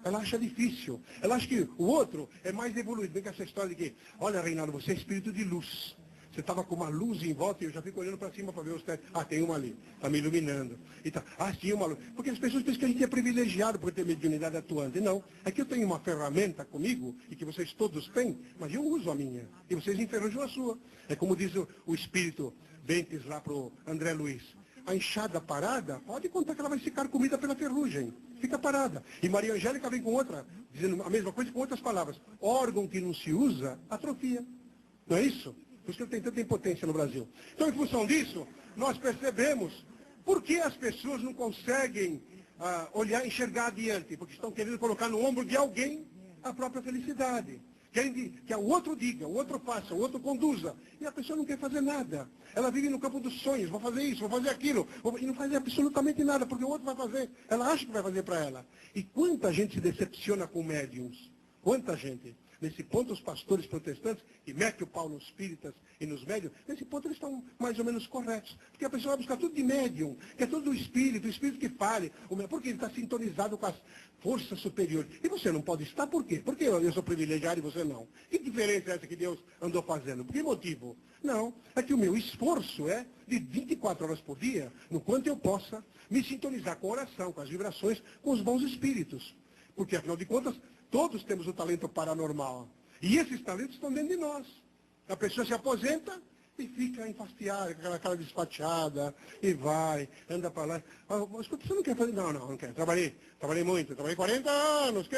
Ela acha difícil. Ela acha que o outro é mais evoluído. Vem com essa história de que, olha, Reinaldo, você é espírito de luz. Você estava com uma luz em volta e eu já fico olhando para cima para ver os tetos. Ah, tem uma ali. Está me iluminando. E tá, tinha uma luz. Porque as pessoas pensam que a gente é privilegiado por ter mediunidade atuante. Não. É que eu tenho uma ferramenta comigo e que vocês todos têm, mas eu uso a minha. E vocês enferrujam a sua. É como diz o espírito Bentes lá para o André Luiz. A enxada parada, pode contar que ela vai ficar comida pela ferrugem. Fica parada. E Maria Angélica vem com outra, dizendo a mesma coisa com outras palavras. Órgão que não se usa, atrofia. Não é isso? Por isso que tem tanta impotência no Brasil. Então, em função disso, nós percebemos por que as pessoas não conseguem olhar, enxergar adiante. Porque estão querendo colocar no ombro de alguém a própria felicidade. Querem que o outro diga, o outro faça, o outro conduza. E a pessoa não quer fazer nada. Ela vive no campo dos sonhos, vou fazer isso, vou fazer aquilo. E não faz absolutamente nada, porque o outro vai fazer. Ela acha que vai fazer para ela. E quanta gente se decepciona com médiums. Quanta gente. Nesse ponto, os pastores protestantes, que metem o pau nos espíritas e nos médiums, nesse ponto eles estão mais ou menos corretos. Porque a pessoa vai buscar tudo de médium, que é tudo do espírito, o espírito que fale. Porque ele está sintonizado com as forças superiores. E você não pode estar, por quê? Porque eu sou privilegiado e você não. Que diferença é essa que Deus andou fazendo? Por que motivo? Não, é que o meu esforço é de 24 horas por dia, no quanto eu possa me sintonizar com a oração, com as vibrações, com os bons espíritos. Porque, afinal de contas, todos temos o talento paranormal. E esses talentos estão dentro de nós. A pessoa se aposenta e fica enfastiada, com aquela cara despachada, e vai, anda para lá. Mas você não quer fazer? Não quero. Trabalhei muito, trabalhei 40 anos,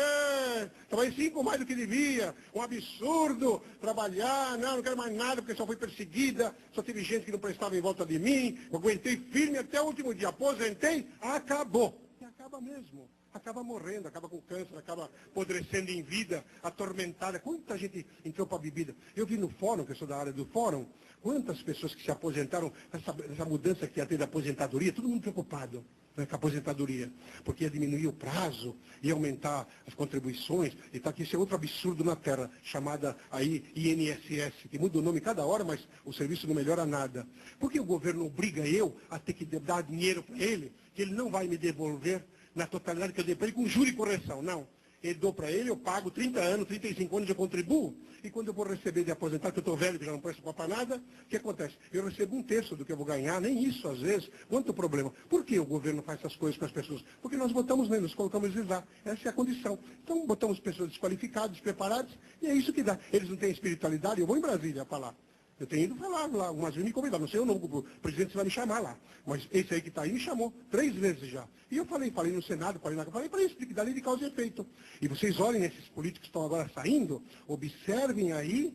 trabalhei 5 mais do que devia. Um absurdo trabalhar, não quero mais nada, porque só fui perseguida, só teve gente que não prestava em volta de mim, eu aguentei firme até o último dia, aposentei, acabou. E acaba mesmo. Acaba morrendo, acaba com câncer, acaba apodrecendo em vida, atormentada. Quanta gente entrou para a bebida. Eu vi no fórum, que eu sou da área do fórum, quantas pessoas que se aposentaram, essa mudança que ia ter da aposentadoria, todo mundo preocupado, né, com a aposentadoria, porque ia diminuir o prazo, ia aumentar as contribuições, e está aqui esse outro absurdo na Terra, chamada aí INSS, que muda o nome cada hora, mas o serviço não melhora nada. Por que o governo obriga eu a ter que dar dinheiro para ele, que ele não vai me devolver na totalidade que eu dei para ele, com juro e correção? Não. Eu dou para ele, eu pago 30 anos, 35 anos, eu contribuo, e quando eu vou receber de aposentar, que eu estou velho, que já não presto para nada, o que acontece? Eu recebo 1/3 do que eu vou ganhar, nem isso às vezes. Quanto problema? Por que o governo faz essas coisas com as pessoas? Porque nós botamos neles, colocamos eles lá. Essa é a condição. Então, botamos pessoas desqualificadas, despreparadas, e é isso que dá. Eles não têm espiritualidade, eu vou em Brasília falar. Eu tenho ido falar lá, algumas vezes me convidaram, não sei o nome, o presidente vai me chamar lá. Mas esse aí que está aí me chamou 3 vezes já. E eu falei no Senado, falei para isso, da lei de causa e efeito. E vocês olhem esses políticos que estão agora saindo, observem aí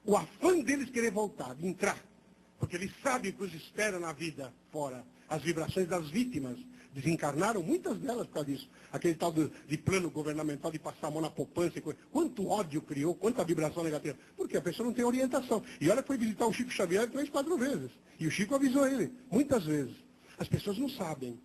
o afã deles querer voltar, de entrar. Porque eles sabem o que os espera na vida fora. As vibrações das vítimas desencarnaram, muitas delas por causa disso. Aquele tal de plano governamental de passar a mão na poupança. Quanto ódio criou, quanta vibração negativa. Porque a pessoa não tem orientação. E olha que foi visitar o Chico Xavier 3, 4 vezes. E o Chico avisou ele, muitas vezes. As pessoas não sabem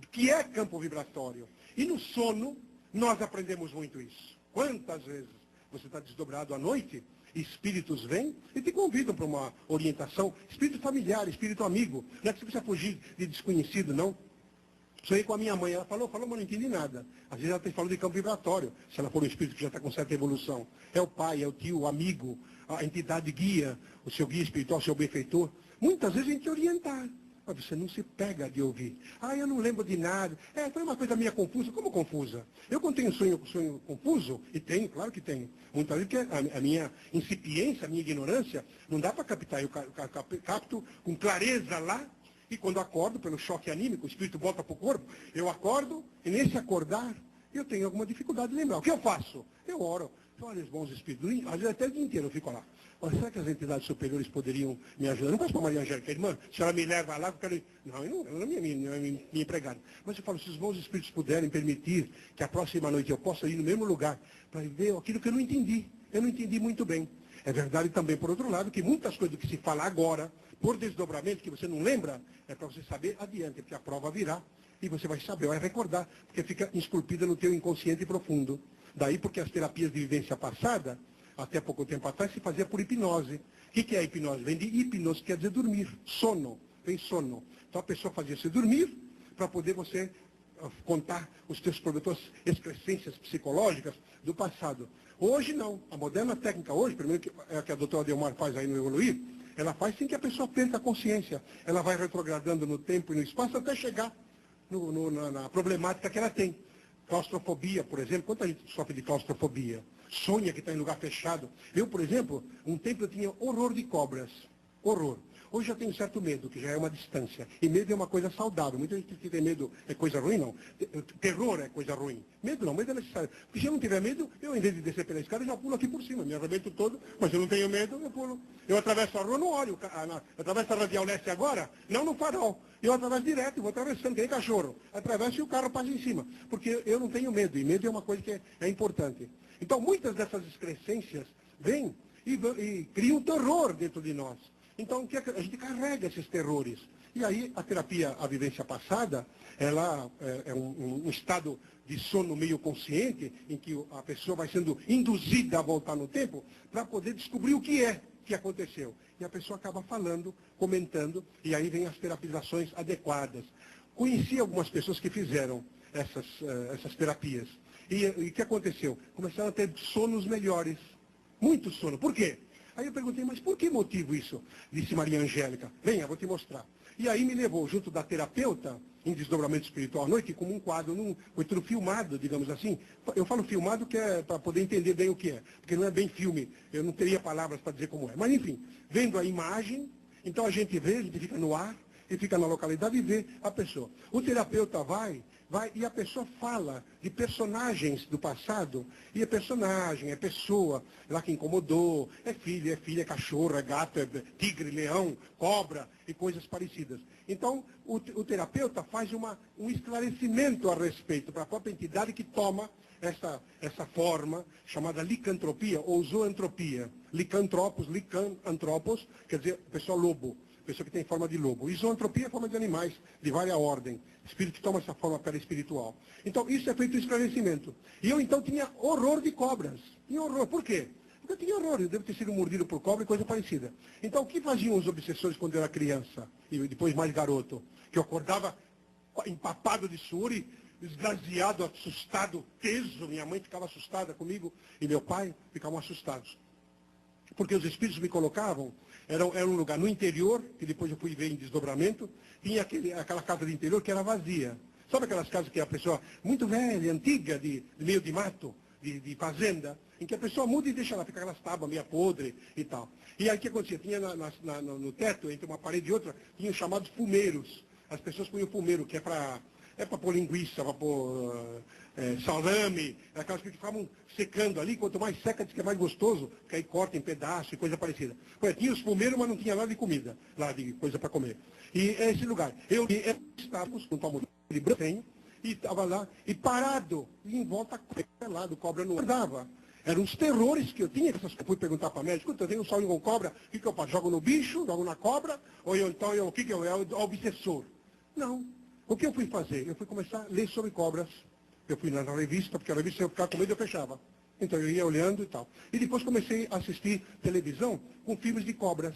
o que é campo vibratório. E no sono, nós aprendemos muito isso. Quantas vezes você está desdobrado à noite, espíritos vêm e te convidam para uma orientação, espírito familiar, espírito amigo. Não é que você precisa fugir de desconhecido, não. Sonhei com a minha mãe, ela falou, mas não entendi nada. Às vezes ela tem falado de campo vibratório, se ela for um espírito que já está com certa evolução. É o pai, é o tio, o amigo, a entidade guia, o seu guia espiritual, o seu benfeitor. Muitas vezes a gente orientar. Mas você não se pega de ouvir. Eu não lembro de nada. Foi uma coisa minha confusa. Como confusa? Eu quando tenho sonho confuso, e tenho, claro que tenho. Muitas vezes a minha incipiência, a minha ignorância, não dá para captar. Eu capto com clareza lá, e quando acordo, pelo choque anímico, o espírito volta para o corpo, eu acordo, e nesse acordar, eu tenho alguma dificuldade de lembrar. O que eu faço? Eu oro. Olha os bons espíritos. Às vezes até o dia inteiro eu fico lá. Olha, será que as entidades superiores poderiam me ajudar? Não peço para a Maria Angélica, irmã, se a senhora me leva lá, eu quero ir. Não, ela não é minha empregada. Mas eu falo, se os bons espíritos puderem permitir que a próxima noite eu possa ir no mesmo lugar para ver aquilo que eu não entendi. Eu não entendi muito bem. É verdade também, por outro lado, que muitas coisas que se fala agora, por desdobramento, que você não lembra, é para você saber adiante, porque a prova virá e você vai saber, vai recordar, porque fica esculpida no teu inconsciente profundo. Daí porque as terapias de vivência passada, até pouco tempo atrás, se fazia por hipnose. O que é a hipnose? Vem de hipnos, quer dizer dormir. Sono. Vem sono. Então a pessoa fazia você dormir para poder você contar os teus produtos, excrescências psicológicas do passado. Hoje não. A moderna técnica hoje, primeiro que a doutora Delmar faz aí no Evoluir, ela faz sem que a pessoa perca a consciência. Ela vai retrogradando no tempo e no espaço até chegar na problemática que ela tem. Claustrofobia, por exemplo. Quanta gente sofre de claustrofobia? Sonha que está em lugar fechado. Eu, por exemplo, um tempo eu tinha horror de cobras. Horror. Hoje eu tenho certo medo, que já é uma distância. E medo é uma coisa saudável. Muita gente que tem medo é coisa ruim, não. Terror é coisa ruim. Medo não, medo é necessário. Porque se eu não tiver medo, eu em vez de descer pela escada, já pulo aqui por cima. Me arrebento todo, mas eu não tenho medo, eu pulo. Eu atravesso a rua, não olho. Eu atravesso a Radial Leste agora, não no farol. Eu atravesso direto, vou atravessando, que nem cachorro. Atravesso e o carro passa em cima. Porque eu não tenho medo, e medo é uma coisa que é importante. Então, muitas dessas excrescências vêm e criam terror dentro de nós. Então, a gente carrega esses terrores. E aí, a terapia, a vivência passada, ela é um estado de sono meio consciente, em que a pessoa vai sendo induzida a voltar no tempo, para poder descobrir o que aconteceu. E a pessoa acaba falando, comentando, e aí vem as terapizações adequadas. Conheci algumas pessoas que fizeram essas terapias. E o que aconteceu? Começaram a ter sonos melhores. Muito sono. Por quê? Aí eu perguntei, mas por que motivo isso? Disse Maria Angélica. Venha, vou te mostrar. E aí me levou junto da terapeuta, em desdobramento espiritual à noite, como um quadro, foi tudo filmado, digamos assim. Eu falo filmado que é para poder entender bem o que é, porque não é bem filme, eu não teria palavras para dizer como é. Mas enfim, vendo a imagem, então a gente vê, a gente fica no ar, e fica na localidade e vê a pessoa. O terapeuta vai e a pessoa fala de personagens do passado, e é personagem, é pessoa, lá que incomodou, é filha, é cachorro, é gato, é tigre, leão, cobra e coisas parecidas. Então, o terapeuta faz um esclarecimento a respeito para a própria entidade que toma essa forma chamada licantropia ou zoantropia. Licantropos, quer dizer, pessoa lobo. Pessoa que tem forma de lobo. E zoantropia é forma de animais, de várias ordens. Espírito que toma essa forma perispiritual. Então, isso é feito esclarecimento. E eu, então, tinha horror de cobras. Tinha horror. Por quê? Porque eu tinha horror. Eu devo ter sido mordido por cobra e coisa parecida. Então, o que faziam os obsessores quando eu era criança? E depois mais garoto? Que eu acordava empapado de suor e esgazeado, assustado, teso. Minha mãe ficava assustada comigo e meu pai ficavam assustados. Porque os espíritos me colocavam, era um lugar no interior, que depois eu fui ver em desdobramento, tinha aquela casa de interior que era vazia. Sabe aquelas casas que a pessoa, muito velha, antiga, de meio de mato, de fazenda, em que a pessoa muda e deixa lá, fica aquelas tábuas meio podre e tal. E aí o que acontecia? Tinha no teto, entre uma parede e outra, tinham chamados fumeiros. As pessoas punham fumeiro, que é para É para pôr linguiça, para pôr salame, aquelas que ficavam secando ali, quanto mais seca diz que é mais gostoso, porque aí corta em pedaço e coisa parecida. Tinha os fumeiros, mas não tinha nada de comida, lá de coisa para comer. E é esse lugar. Eu estávamos com o de branco, e estava lá, e parado, e em volta, pelado, cobra não andava. Eram os terrores que eu tinha, que eu fui perguntar para a médica, eu tenho um sonho com cobra, o que eu faço? Jogo no bicho, jogo na cobra, ou então o que eu é o obsessor? Não. O que eu fui fazer? Eu fui começar a ler sobre cobras. Eu fui na revista, porque a revista eu ficava com medo, eu fechava. Então eu ia olhando e tal. E depois comecei a assistir televisão com filmes de cobras.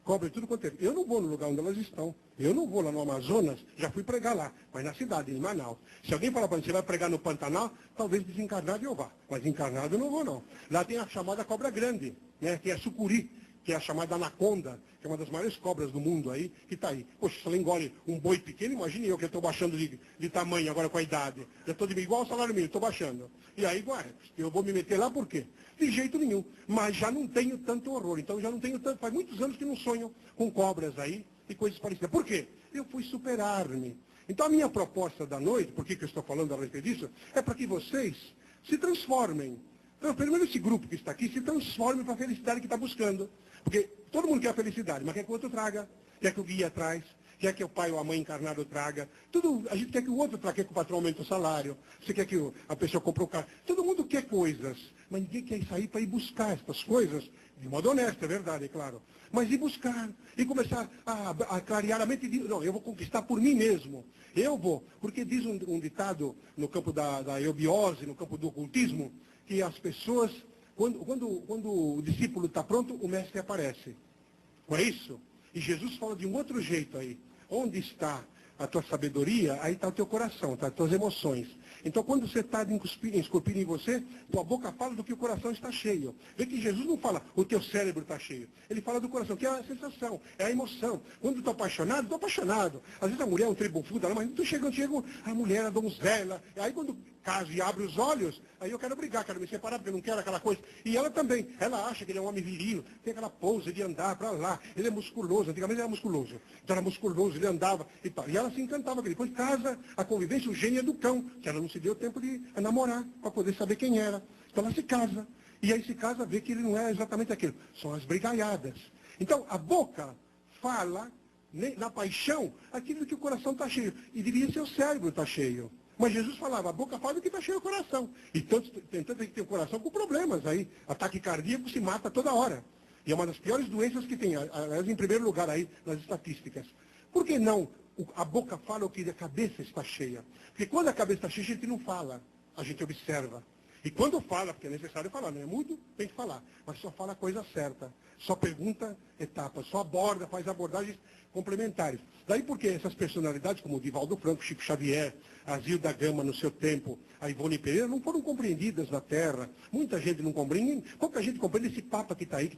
Cobra e tudo quanto é. Eu não vou no lugar onde elas estão. Eu não vou lá no Amazonas, já fui pregar lá, mas na cidade, em Manaus. Se alguém falar para mim, você vai pregar no Pantanal, talvez desencarnado eu vá. Mas encarnado eu não vou, não. Lá tem a chamada cobra grande, né, que é a sucuri, que é a chamada anaconda, que é uma das maiores cobras do mundo aí, que está aí. Poxa, se ela engole um boi pequeno, imagine eu que estou baixando de tamanho agora com a idade. Já estou igual ao salário mínimo, estou baixando. E aí, eu vou me meter lá por quê? De jeito nenhum. Mas já não tenho tanto horror. Então já não tenho tanto. Faz muitos anos que não sonho com cobras aí e coisas parecidas. Por quê? Eu fui superar-me. Então a minha proposta da noite, por que eu estou falando a respeito disso, é para que vocês se transformem. Então, pelo menos esse grupo que está aqui se transforme para a felicidade que está buscando. Porque todo mundo quer a felicidade, mas quer que o outro traga, quer que o guia traz, quer que o pai ou a mãe encarnado traga. Tudo, a gente quer que o outro traga, quer que o patrão aumente o salário, você quer que a pessoa compre o carro. Todo mundo quer coisas, mas ninguém quer sair para ir buscar essas coisas, de modo honesto, é verdade, é claro. Mas ir buscar, e começar a clarear a mente de, não, eu vou conquistar por mim mesmo. Eu vou, porque diz um ditado no campo da eubiose, no campo do ocultismo, que as pessoas, quando o discípulo está pronto, o mestre aparece. Não é isso? E Jesus fala de um outro jeito aí. Onde está a tua sabedoria, aí está o teu coração, está as tuas emoções. Então, quando você está esculpindo em você, tua boca fala do que o coração está cheio. Vê que Jesus não fala, o teu cérebro está cheio. Ele fala do coração, que é a sensação, é a emoção. Quando estou apaixonado, estou apaixonado. Às vezes a mulher é um tribufuda, mas tu chega, a mulher, a donzela. Aí quando caso e abre os olhos, aí eu quero brigar, quero me separar, porque eu não quero aquela coisa. E ela também, ela acha que ele é um homem viril, tem aquela pose de andar para lá. Ele é musculoso, antigamente ele era musculoso. Então era musculoso, ele andava e tal. E ela se encantava, porque depois casa, a convivência, o gênio é do cão, que ela não se deu tempo de namorar, para poder saber quem era. Então ela se casa. E aí se casa, vê que ele não é exatamente aquilo. São as brigaiadas. Então a boca fala, na paixão, aquilo que o coração está cheio. E devia ser o cérebro está cheio. Mas Jesus falava, a boca fala do que está cheio o coração. E tem tanto que tem o coração com problemas aí. Ataque cardíaco se mata toda hora. E é uma das piores doenças que tem, aliás, em primeiro lugar aí nas estatísticas. Por que não a boca fala o que a cabeça está cheia? Porque quando a cabeça está cheia, a gente não fala, a gente observa. E quando fala, porque é necessário falar, não é muito, tem que falar. Mas só fala a coisa certa. Só pergunta etapas, só aborda, faz abordagens complementares. Daí porque essas personalidades, como o Divaldo Franco, Chico Xavier, a Zilda Gama no seu tempo, a Ivone Pereira, não foram compreendidas na Terra. Muita gente não compreende, pouca gente compreende esse Papa que está aí,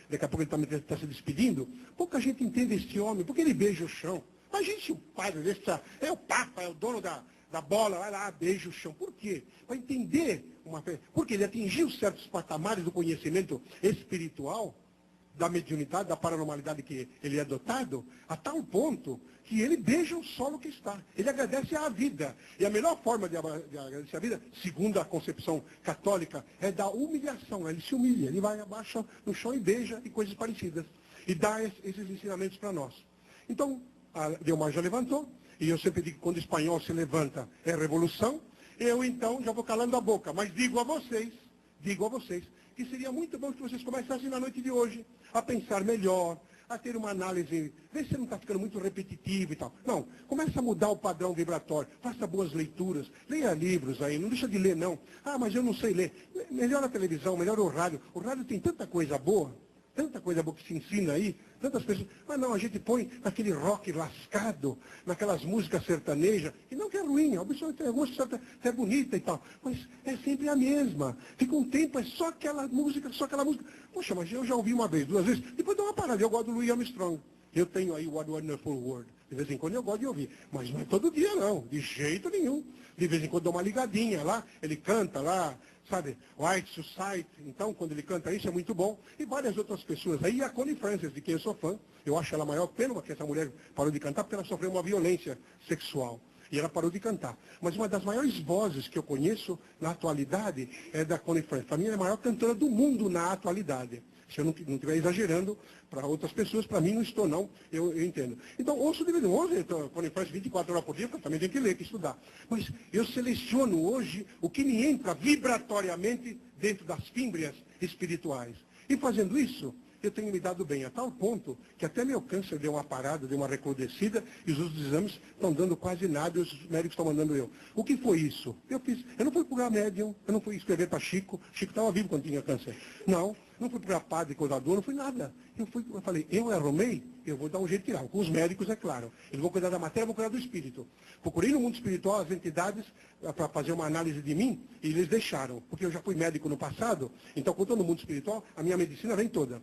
daqui a pouco ele está se despedindo. Pouca gente entende esse homem, porque ele beija o chão. Imagine se o padre desse é o Papa, é o dono da bola, vai lá, beija o chão. Por quê? Para entender uma fé. Porque ele atingiu certos patamares do conhecimento espiritual, da mediunidade, da paranormalidade que ele é dotado, a tal ponto que ele beija o solo que está. Ele agradece à vida. E a melhor forma de agradecer à vida, segundo a concepção católica, é da humilhação. Ele se humilha, ele vai abaixo no chão e beija e coisas parecidas. E dá esses ensinamentos para nós. Então, a Delmar já levantou, e eu sempre digo que quando o espanhol se levanta é revolução. Eu então já vou calando a boca, mas digo a vocês, que seria muito bom que vocês começassem na noite de hoje a pensar melhor, a ter uma análise, ver se não está ficando muito repetitivo e tal. Não, começa a mudar o padrão vibratório, faça boas leituras, leia livros aí, não deixa de ler não. Ah, mas eu não sei ler. Melhor a televisão, melhor o rádio. O rádio tem tanta coisa boa que se ensina aí, tantas pessoas. Mas não, a gente põe naquele rock lascado, naquelas músicas sertanejas, e não que é ruim, a pessoa tem música é bonita e tal, mas é sempre a mesma. Fica um tempo, é só aquela música. Poxa, mas eu já ouvi uma vez, duas vezes, depois dá uma parada, eu gosto do Louis Armstrong. Eu tenho aí o What Wonderful World. De vez em quando eu gosto de ouvir, mas não é todo dia não, de jeito nenhum. De vez em quando dou uma ligadinha lá, ele canta lá, sabe, White Society, então quando ele canta isso é muito bom. E várias outras pessoas aí, e a Connie Francis, de quem eu sou fã, eu acho ela a maior pena que essa mulher parou de cantar porque ela sofreu uma violência sexual. e ela parou de cantar. Mas uma das maiores vozes que eu conheço na atualidade é da Connie Francis. Para mim, ela é a maior cantora do mundo na atualidade. Se eu não estiver exagerando, para outras pessoas, para mim não estou não, eu entendo. Então, ouço de vez em quando, Connie Francis 24 horas por dia, porque também tem que ler, que estudar. Mas eu seleciono hoje o que me entra vibratoriamente dentro das fímbrias espirituais. E fazendo isso, eu tenho me dado bem, a tal ponto que até meu câncer deu uma parada, deu uma recrudescida, e os outros exames estão dando quase nada, e os médicos estão mandando eu. O que foi isso? Eu não fui procurar médium, eu não fui escrever para Chico estava vivo quando tinha câncer. Não fui procurar padre, contador, não fui nada. Eu falei, eu arrumei, eu vou dar um jeito de tirar. Com os médicos, é claro. Eles vão cuidar da matéria, eu vou cuidar do espírito. Procurei no mundo espiritual as entidades para fazer uma análise de mim, e eles deixaram, porque eu já fui médico no passado, então, quando estou no mundo espiritual, a minha medicina vem toda.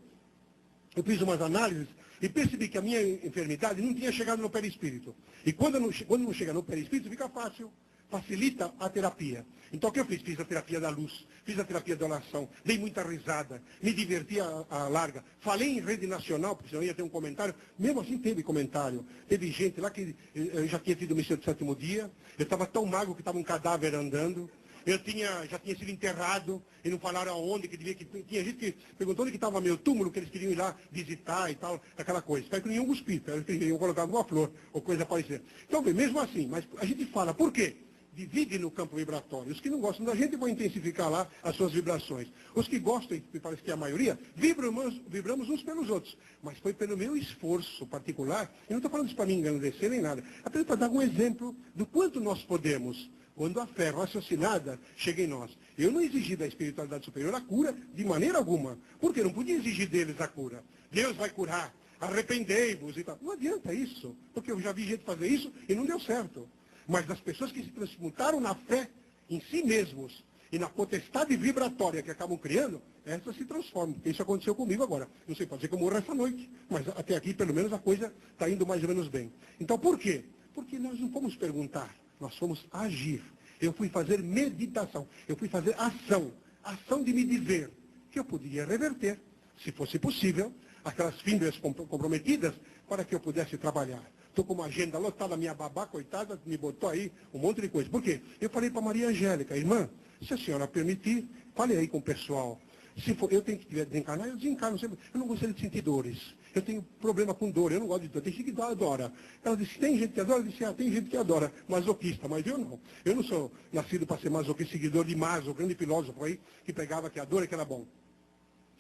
Eu fiz umas análises e percebi que a minha enfermidade não tinha chegado no perispírito. E quando não chega no perispírito, fica fácil. Facilita a terapia. Então o que eu fiz? Fiz a terapia da luz, fiz a terapia da oração, dei muita risada, me diverti a larga. Falei em rede nacional, porque senão ia ter um comentário. Mesmo assim teve comentário. Teve gente lá que eu já tinha tido missa do sétimo dia, eu estava tão magro que estava um cadáver andando. Já tinha sido enterrado, e não falaram aonde, tinha gente que perguntou onde que estava meu túmulo, que eles queriam ir lá visitar e tal, aquela coisa. Espero que não iam cuspir, eles queriam colocar alguma flor, ou coisa parecida. Então, bem, mesmo assim, mas a gente fala, por quê? Divide no campo vibratório. Os que não gostam da gente vão intensificar lá as suas vibrações. Os que gostam, e parece que é a maioria, vibramos uns pelos outros. Mas foi pelo meu esforço particular, e não estou falando isso para me engrandecer nem nada, apenas para dar um exemplo do quanto nós podemos, quando a fé raciocinada chega em nós. Eu não exigi da espiritualidade superior a cura de maneira alguma. Porque eu não podia exigir deles a cura. Deus vai curar, arrependei-vos e tal. Não adianta isso, porque eu já vi gente fazer isso e não deu certo. Mas das pessoas que se transmutaram na fé em si mesmos e na potestade vibratória que acabam criando, essas se transformam. Isso aconteceu comigo agora. Não sei, pode ser que eu morra essa noite, mas até aqui, pelo menos, a coisa está indo mais ou menos bem. Então, por quê? Porque nós não fomos perguntar, nós fomos agir. Eu fui fazer meditação, eu fui fazer ação de me dizer que eu podia reverter, se fosse possível, aquelas fímbrias comprometidas para que eu pudesse trabalhar. Estou com uma agenda lotada, minha babá, coitada, me botou aí um monte de coisa. Por quê? Eu falei para Maria Angélica, irmã, se a senhora permitir, fale aí com o pessoal. Se for, eu tenho que desencarnar, eu desencarno sempre. Eu não gostaria de sentir dores. Eu tenho problema com dor, eu não gosto de dor. Tem gente que adora. Ela disse, tem gente que adora? Eu disse, tem gente que adora. Masoquista, mas eu não. Eu não sou nascido para ser masoquista, seguidor de Maso, grande filósofo aí, que pregava que a dor é que era bom.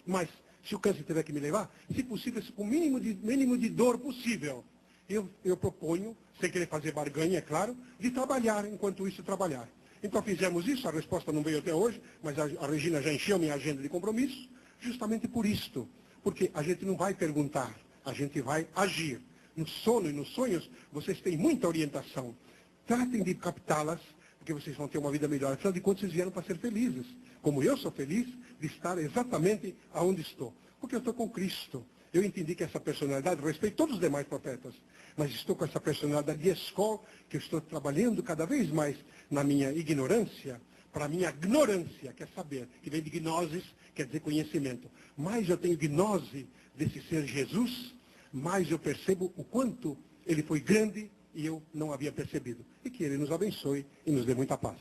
Mas, se o câncer tiver que me levar, se possível, com o mínimo de dor possível, eu proponho, sem querer fazer barganha, é claro, de trabalhar enquanto isso trabalhar. Então fizemos isso, a resposta não veio até hoje, mas a Regina já encheu minha agenda de compromissos, justamente por isto. Porque a gente não vai perguntar, a gente vai agir. No sono e nos sonhos, vocês têm muita orientação. Tratem de captá-las, porque vocês vão ter uma vida melhor. Afinal de contas, vocês vieram para ser felizes. Como eu sou feliz de estar exatamente aonde estou. Porque eu estou com Cristo. Eu entendi que essa personalidade, respeito todos os demais profetas, mas estou com essa personalidade de escola, que eu estou trabalhando cada vez mais na minha ignorância, para a minha ignorância, quer saber, que vem de gnosis, quer dizer conhecimento. Mais eu tenho gnose desse ser Jesus, mais eu percebo o quanto ele foi grande e eu não havia percebido. E que ele nos abençoe e nos dê muita paz.